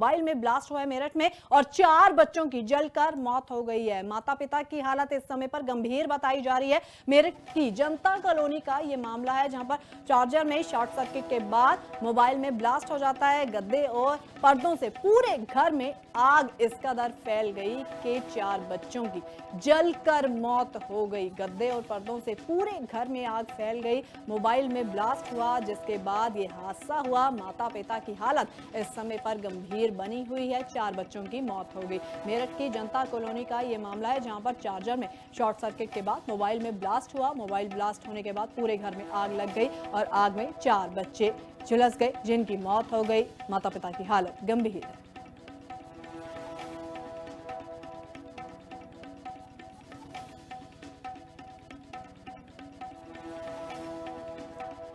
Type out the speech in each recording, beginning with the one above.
Mobile में blast हुआ है मेरठ में और 4 बच्चों की जलकर मौत हो गई है। माता पिता की हालत इस समय पर गंभीर बताई जा रही है। मेरठ की जनता कॉलोनी का ये मामला है जहां पर चार्जर में शॉर्ट सर्किट के बाद मोबाइल में ब्लास्ट हो जाता है। गद्दे और पर्दों से पूरे घर में आग इस कदर फैल गई कि 4 बच्चों की जलकर मौत हो गई। गद्दे और पर्दों से पूरे घर में आग फैल गई। मोबाइल में ब्लास्ट हुआ जिसके बाद ये हादसा हुआ। माता पिता की हालत इस समय पर गंभीर बनी हुई है। 4 बच्चों की मौत हो गई। मेरठ की जनता कॉलोनी का ये मामला है जहां पर चार्जर में शॉर्ट सर्किट के बाद मोबाइल में ब्लास्ट हुआ। मोबाइल ब्लास्ट होने के बाद पूरे घर में आग लग गई और आग में 4 बच्चे झुलस गए जिनकी मौत हो गई। माता पिता की हालत गंभीर है।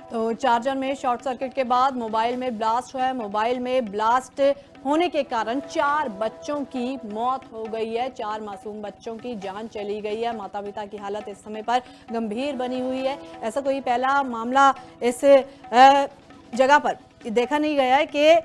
तो चार्जर में शॉर्ट सर्किट के बाद मोबाइल में ब्लास्ट हुआ है। मोबाइल में ब्लास्ट होने के कारण 4 बच्चों की मौत हो गई है। 4 मासूम बच्चों की जान चली गई है। माता पिता की हालत इस समय पर गंभीर बनी हुई है। ऐसा कोई पहला मामला इस जगह पर देखा नहीं गया है कि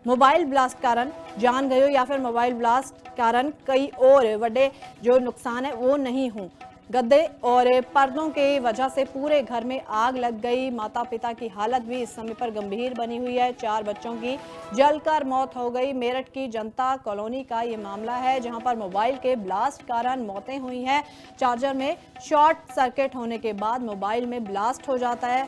मोबाइल ब्लास्ट कारण जान गई हो या फिर मोबाइल ब्लास्ट कारण कई और बड़े जो नुकसान है वो नहीं हों। गद्दे और पर्दों के वजह से पूरे घर में आग लग गई। माता पिता की हालत भी इस समय पर गंभीर बनी हुई है। 4 बच्चों की जलकर मौत हो गई। मेरठ की जनता कॉलोनी का ये मामला है जहां पर मोबाइल के ब्लास्ट कारण मौतें हुई हैं। चार्जर में शॉर्ट सर्किट होने के बाद मोबाइल में ब्लास्ट हो जाता है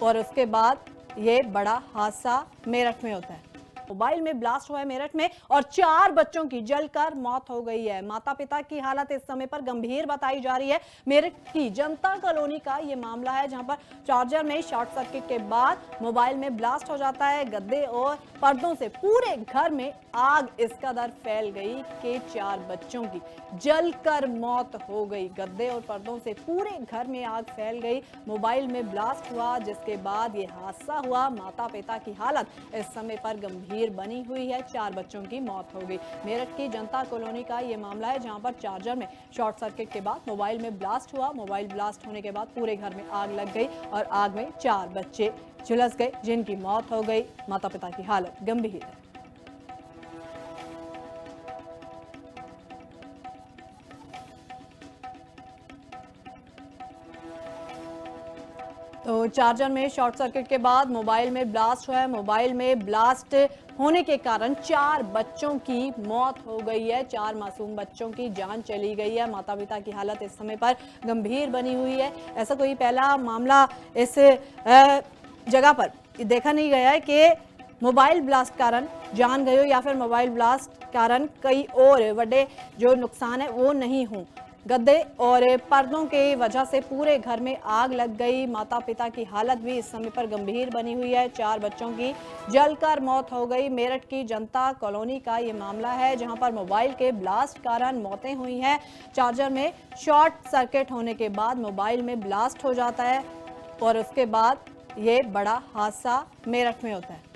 और उसके बाद ये बड़ा हादसा मेरठ में होता है। मोबाइल में ब्लास्ट हुआ है मेरठ में और 4 बच्चों की जलकर मौत हो गई है। माता पिता की हालत इस समय पर गंभीर बताई जा रही है। मेरठ की जनता कॉलोनी का ये मामला है जहां पर चार्जर में शॉर्ट सर्किट के बाद मोबाइल में ब्लास्ट हो जाता है। गद्दे और पर्दों से पूरे घर में आग इस कदर फैल गई कि 4 बच्चों की जलकर मौत हो गई। गद्दे और पर्दों से पूरे घर में आग फैल गई। मोबाइल में ब्लास्ट हुआ जिसके बाद ये हादसा हुआ। माता पिता की हालत इस समय पर गंभीर बनी हुई है। 4 बच्चों की मौत हो गई। मेरठ की जनता कॉलोनी का ये मामला है जहां पर चार्जर में शॉर्ट सर्किट के बाद मोबाइल में ब्लास्ट हुआ। मोबाइल ब्लास्ट होने के बाद पूरे घर में आग लग गई और आग में 4 बच्चे झुलस गए जिनकी मौत हो गई। माता पिता की हालत गंभीर है। तो चार्जर में शॉर्ट सर्किट के बाद मोबाइल में ब्लास्ट हुआ है। मोबाइल में ब्लास्ट होने के कारण 4 बच्चों की मौत हो गई है। 4 मासूम बच्चों की जान चली गई है। माता पिता की हालत इस समय पर गंभीर बनी हुई है। ऐसा कोई पहला मामला इस जगह पर देखा नहीं गया है कि मोबाइल ब्लास्ट कारण जान गई हो या फिर मोबाइल ब्लास्ट कारण कई और बड़े जो नुकसान है वो नहीं हों। गद्दे और पर्दों के वजह से पूरे घर में आग लग गई। माता पिता की हालत भी इस समय पर गंभीर बनी हुई है। 4 बच्चों की जलकर मौत हो गई। मेरठ की जनता कॉलोनी का ये मामला है जहां पर मोबाइल के ब्लास्ट कारण मौतें हुई हैं। चार्जर में शॉर्ट सर्किट होने के बाद मोबाइल में ब्लास्ट हो जाता है और उसके बाद ये बड़ा हादसा मेरठ में होता है।